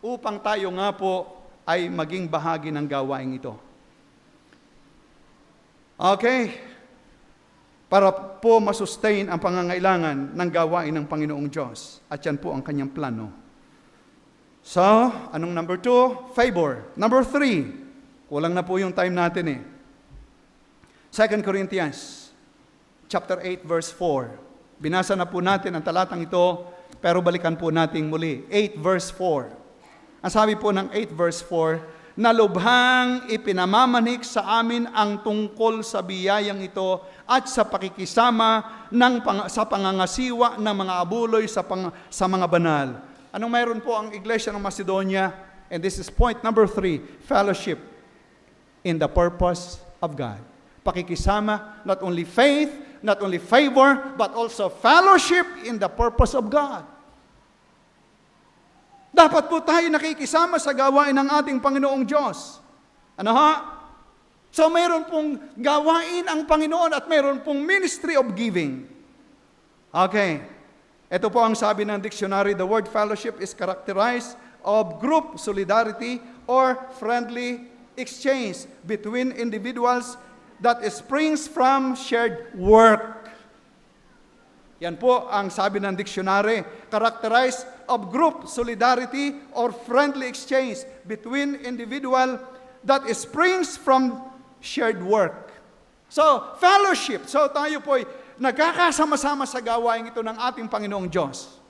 upang tayo nga po ay maging bahagi ng gawain ito. Okay. para po masustain ang pangangailangan ng gawain ng Panginoong Diyos. At yan po ang kanyang plano. So, anong number 2? Favor. Number 3, kulang na po yung time natin eh. 2 Corinthians chapter 8 verse 4. Binasa na po natin ang talatang ito, pero balikan po natin muli. 8 verse 4. Ang sabi po ng 8 verse 4, na lubhang ipinamamanik sa amin ang tungkol sa biyayang ito at sa pakikisama sa pangangasiwa ng mga abuloy sa mga banal. Anong mayroon po ang Iglesia ng Macedonia? And this is point number 3, fellowship in the purpose of God. Pakikisama, not only faith, not only favor, but also fellowship in the purpose of God. Dapat po tayo nakikisama sa gawain ng ating Panginoong Diyos. Ano ha? So mayroon pong gawain ang Panginoon at mayroon pong ministry of giving. Okay. Ito po ang sabi ng dictionary, the word fellowship is characterized of group solidarity or friendly exchange between individuals that springs from shared work. Yan po ang sabi ng dictionary, characterized of group solidarity or friendly exchange between individual that springs from shared work. So, fellowship. So, tayo po ay nagkakasama-sama sa gawain ito ng ating Panginoong Diyos.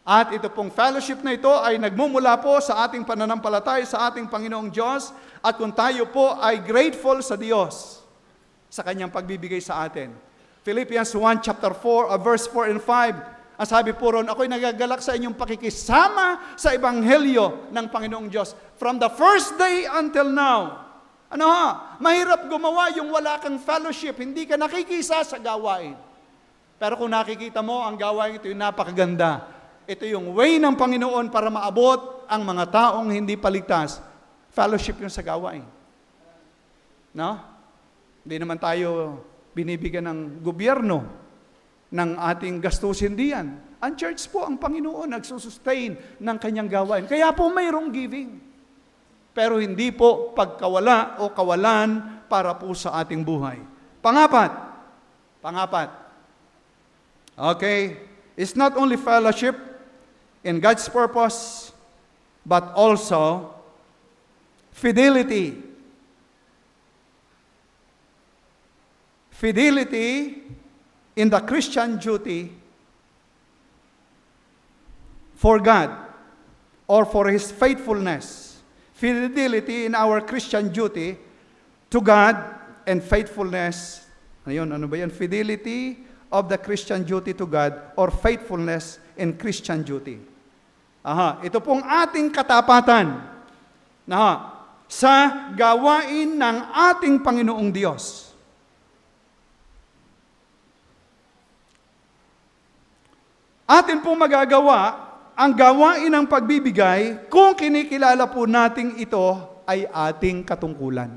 At ito pong fellowship na ito ay nagmumula po sa ating pananampalataya sa ating Panginoong Diyos at kung tayo po ay grateful sa Diyos sa Kanyang pagbibigay sa atin. Philippians 1, chapter 4, verse 4 and 5. Ang sabi po ron, ako'y nagagalak sa inyong pakikisama sa Ebanghelyo ng Panginoong Diyos from the first day until now. Ano ha? Mahirap gumawa yung wala kang fellowship, hindi ka nakikisa sa gawain. Pero kung nakikita mo, ang gawain ito yung napakaganda. Ito yung way ng Panginoon para maabot ang mga taong hindi paligtas. Fellowship yung sa gawain. No? Hindi naman tayo binibigyan ng gobyerno ng ating gastusin diyan. Ang church po, ang Panginoon, nagsusustain ng kanyang gawain. Kaya po mayroong giving. Pero hindi po pagkawala o kawalan para po sa ating buhay. Pangapat. Okay. It's not only fellowship in God's purpose, but also fidelity. Fidelity in the Christian duty for God or for His faithfulness. Fidelity in our Christian duty to God and faithfulness. Ano ba yan? Fidelity of the Christian duty to God or faithfulness in Christian duty. Ito pong ating katapatan sa gawain ng ating Panginoong Diyos. Atin pong magagawa ang gawain ng pagbibigay kung kinikilala po nating ito ay ating katungkulan.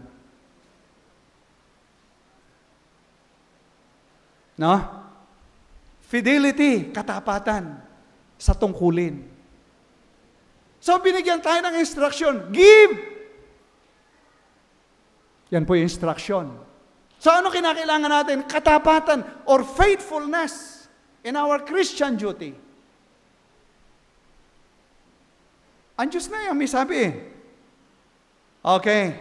No? Fidelity, katapatan sa tungkulin. So, binigyan tayo ng instruction, give! Yan po yung instruction. So, ano kinakailangan natin? Katapatan or faithfulness in our Christian duty. Ang Diyos na yan, may sabi. Okay.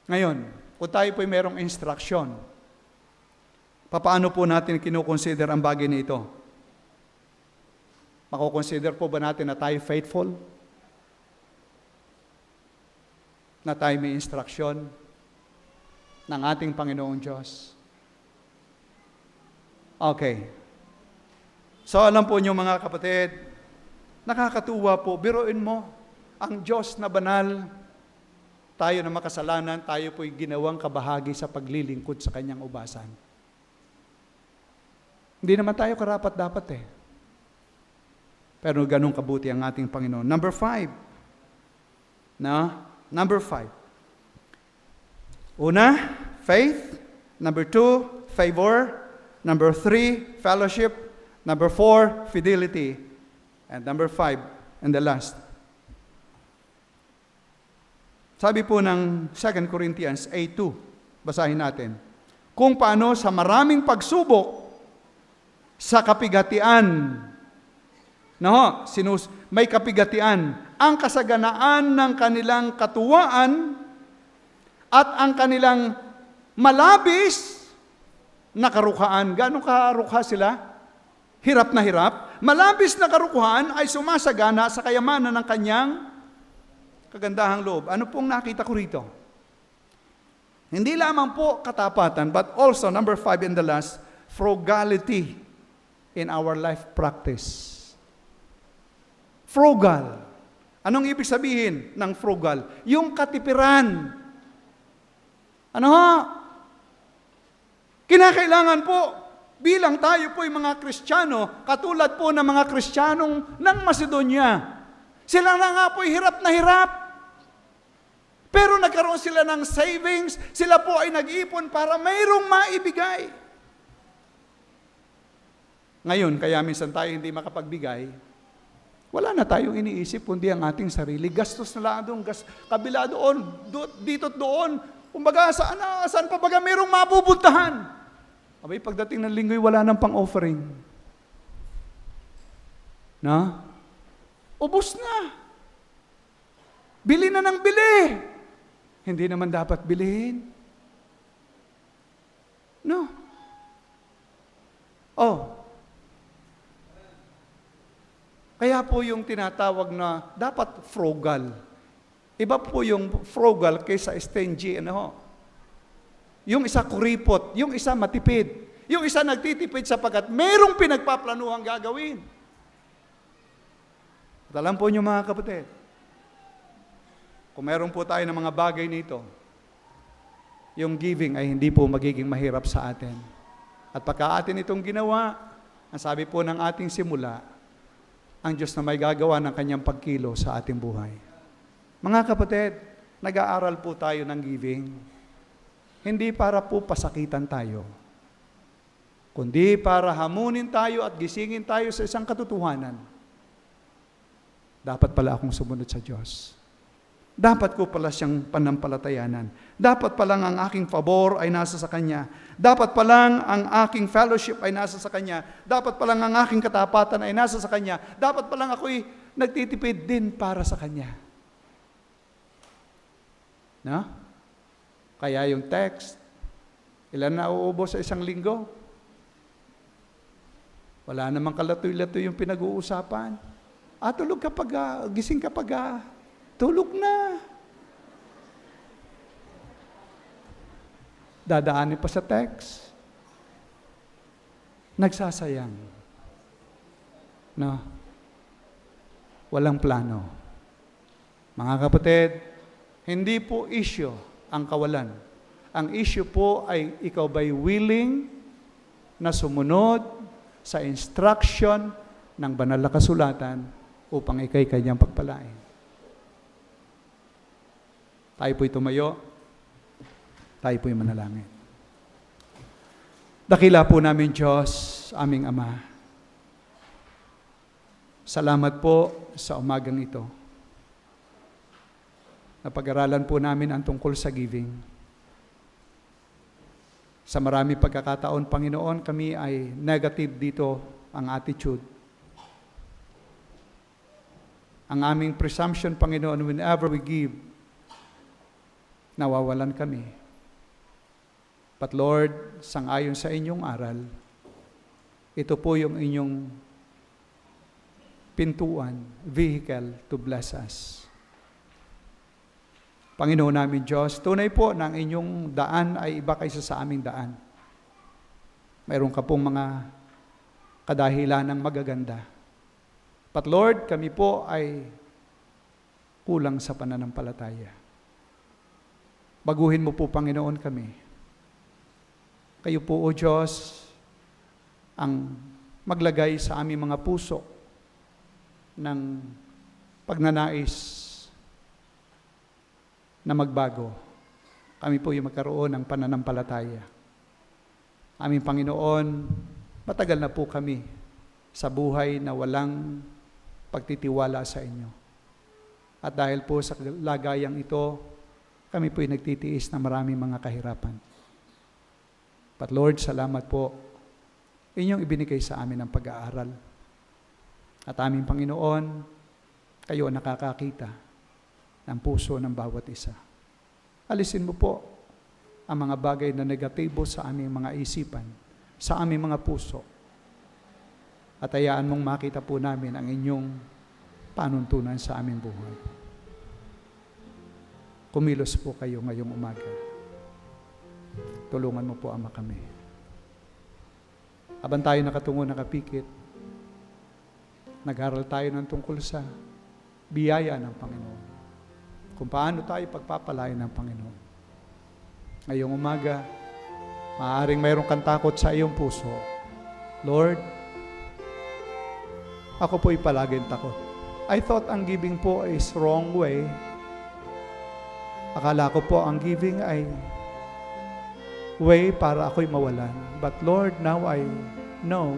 Ngayon, kung tayo po'y merong instruction, paano po natin kinukonsider ang bagay na ito? Makukonsider po ba natin na tayo faithful? Na tayo may instruction ng ating Panginoong Diyos? Okay. So alam po niyo mga kapatid, nakakatuwa po, biruin mo, ang Diyos na banal, tayo na makasalanan, tayo po'y ginawang kabahagi sa paglilingkod sa Kanyang ubasan. Hindi naman tayo karapat-dapat eh. Pero ganun kabuti ang ating Panginoon. Number 5. Number 5. Una, faith. Number 2, favor. Number 3, fellowship. Number 4, fidelity. And number 5, and the last. Sabi po ng 2 Corinthians 8:2, Basahin natin. Kung paano sa maraming pagsubok, sa kapigatian, may kapigatian, ang kasaganaan ng kanilang katuwaan at ang kanilang malabis na karukhaan. Gaano karukha sila? Hirap na hirap. Malabis na karukhaan ay sumasagana sa kayamanan ng kanyang kagandahang loob. Ano pong nakita ko rito? Hindi lamang po katapatan, but also, number 5 and the last, frugality in our life practice. Frugal. Anong ibig sabihin ng frugal? Yung katipiran. Ano ho? Kinakailangan po, bilang tayo po yung mga Kristiyano, katulad po ng mga Kristiyanong ng Macedonia, sila na nga po hirap na hirap. Pero nagkaroon sila ng savings, sila po ay nag-ipon para mayroong maibigay. Ngayon, kaya minsan tayo hindi makapagbigay, wala na tayong iniisip kundi ang ating sarili. Gastos na lang doon, kabila doon, dito at doon. Kumbaga, saan pa baga mayroong mapupuntahan? Abay, pagdating ng linggoy, wala nang pang-offering. Na? Ubus na. Bili na ng bili. Hindi naman dapat bilihin. No. Kaya po yung tinatawag na dapat frugal. Iba po yung frugal kaysa stingy. Yung isa kuripot, yung isa matipid, yung isa nagtitipid sapagkat merong pinagpaplanuhang gagawin. At alam po nyo mga kapatid, kung meron po tayo ng mga bagay nito, yung giving ay hindi po magiging mahirap sa atin. At pagka atin itong ginawa, ang sabi po ng ating simula, ang Diyos na may gagawa ng kanyang pagkilo sa ating buhay. Mga kapatid, nag-aaral po tayo ng giving. Hindi para po pasakitan tayo, kundi para hamunin tayo at gisingin tayo sa isang katotohanan. Dapat pala akong sumunod sa Diyos. Dapat ko pala siyang panampalatayanan. Dapat palang ang aking pabor ay nasa sa Kanya. Dapat palang ang aking fellowship ay nasa sa Kanya. Dapat palang ang aking katapatan ay nasa sa Kanya. Dapat palang ako'y nagtitipid din para sa Kanya. No? Kaya yung text, ilan na uubos sa isang linggo? Wala namang kalatoy-latoy yung pinag-uusapan. Tulog kapag, gising kapag, tulog na. Dadaanin pa sa text. Nagsasayang. No? Walang plano. Mga kapatid, hindi po issue ang kawalan. Ang issue po ay ikaw ba'y willing na sumunod sa instruction ng banal na kasulatan upang ikay kanyang pagpalain. Tayo po'y tumayo. Tayo po'y manalangin. Dakila po namin Diyos, aming Ama. Salamat po sa umagang ito. Napag-aralan po namin ang tungkol sa giving. Sa marami pagkakataon, Panginoon, kami ay negative dito ang attitude. Ang aming presumption, Panginoon, whenever we give, nawawalan kami. But Lord, sangayon sa inyong aral, ito po yung inyong pintuan, vehicle to bless us. Panginoon namin Diyos, tunay po na ang inyong daan ay iba kaysa sa aming daan. Mayroon ka pong mga kadahilanang magaganda. But Lord, kami po ay kulang sa pananampalataya. Baguhin mo po, Panginoon, kami. Kayo po, O Diyos, ang maglagay sa aming mga puso ng pagnanais na magbago. Kami po yung magkaroon ng pananampalataya. Aming Panginoon, matagal na po kami sa buhay na walang pagtitiwala sa inyo. At dahil po sa lagayang ito, kami po'y nagtitiis na maraming mga kahirapan. But Lord, salamat po. Inyong ibinigay sa amin ang pag-aaral. At aming Panginoon, kayo ang nakakakita ng puso ng bawat isa. Alisin mo po ang mga bagay na negatibo sa aming mga isipan, sa aming mga puso. At hayaan mong makita po namin ang inyong panuntunan sa aming buhay. Kumilos po kayo ngayong umaga. Tulungan mo po, Ama, kami. Habang tayo nakatungo, nakapikit, nag-aral tayo ng tungkol sa biyaya ng Panginoon. Kung paano tayo pagpapalain ng Panginoon. Ngayong umaga, maaaring mayroong kang takot sa iyong puso. Lord, ako po'y palaging takot. I thought ang giving po is wrong way. Akala ko po ang giving ay way para ako'y mawalan. But Lord, now I know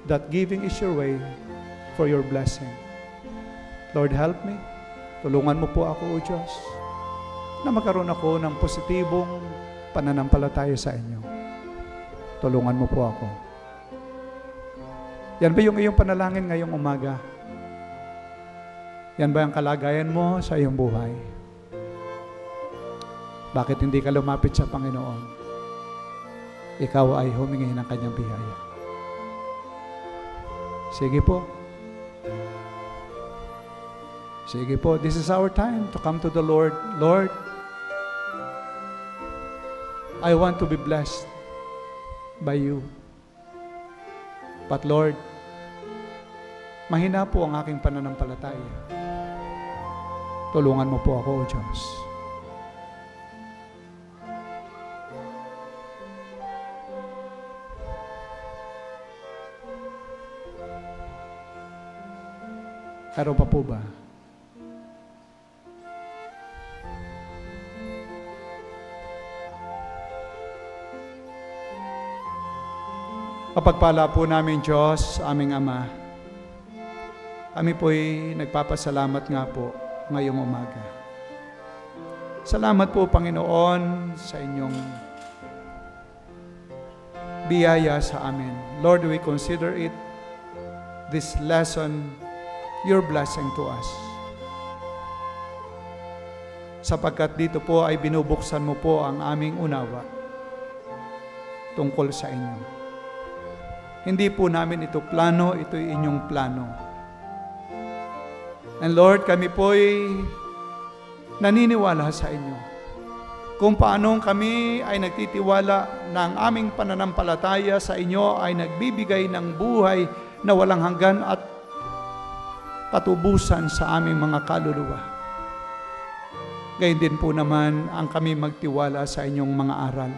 that giving is your way for your blessing. Lord, help me. Tulungan mo po ako, O Diyos, na magkaroon ako ng positibong pananampalataya sa inyo. Tulungan mo po ako. Yan ba yung iyong panalangin ngayong umaga? Yan ba ang kalagayan mo sa iyong buhay? Bakit hindi ka lumapit sa Panginoon? Ikaw ay humingi ng kanyang biyaya. Sige po. Sige po, this is our time to come to the Lord. Lord, I want to be blessed by you. But Lord, mahina po ang aking pananampalataya. Tulungan mo po ako, O Diyos. Meron pa po ba? Kapagpala po namin, Diyos, aming Ama, kami po'y nagpapasalamat nga po ngayong umaga. Salamat po, Panginoon, sa inyong biyaya sa amin. Lord, we consider it, this lesson, your blessing to us. Sapagkat dito po ay binubuksan mo po ang aming unawa tungkol sa inyo. Hindi po namin ito plano, ito'y inyong plano. And Lord, kami po'y naniniwala sa inyo. Kung paano kami ay nagtitiwala na ang aming pananampalataya sa inyo ay nagbibigay ng buhay na walang hanggan at katubusan sa aming mga kaluluwa. Gayon din po naman ang kami magtiwala sa inyong mga aral.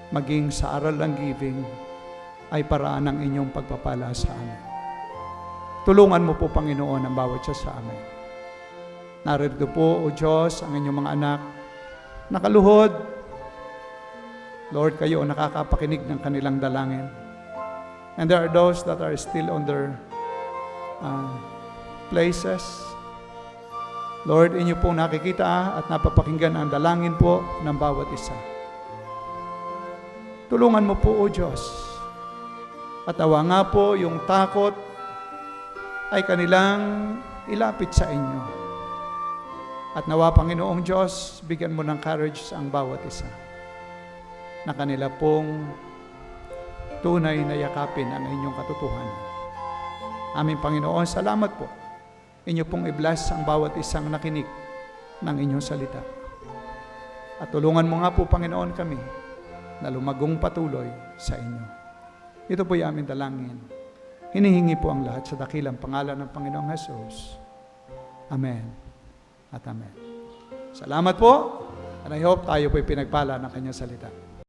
Maging sa aral ng giving ay paraan ng inyong pagpapala sa amin. Tulungan mo po, Panginoon, ang bawat siya sa amin. Narito po, O Diyos, ang inyong mga anak, nakaluhod. Lord, kayo nakakapakinig ng kanilang dalangin. And there are those that are still on their places. Lord, inyo pong nakikita at napapakinggan ang dalangin po ng bawat isa. Tulungan mo po, O Diyos. At awa nga po yung takot ay kanilang ilapit sa inyo. At nawa, Panginoong Diyos, bigyan mo ng courage ang bawat isa na kanila pong tunay na yakapin ang inyong katotohanan. Aming Panginoon, salamat po. Inyo pong i-bless ang bawat isang nakinig ng inyong salita. At tulungan mo nga po, Panginoon, kami na lumagong patuloy sa inyo. Ito po yung aming dalangin. Hinihingi po ang lahat sa dakilang pangalan ng Panginoong Jesus. Amen at Amen. Salamat po. And I hope tayo po'y pinagpala ng kanyang salita.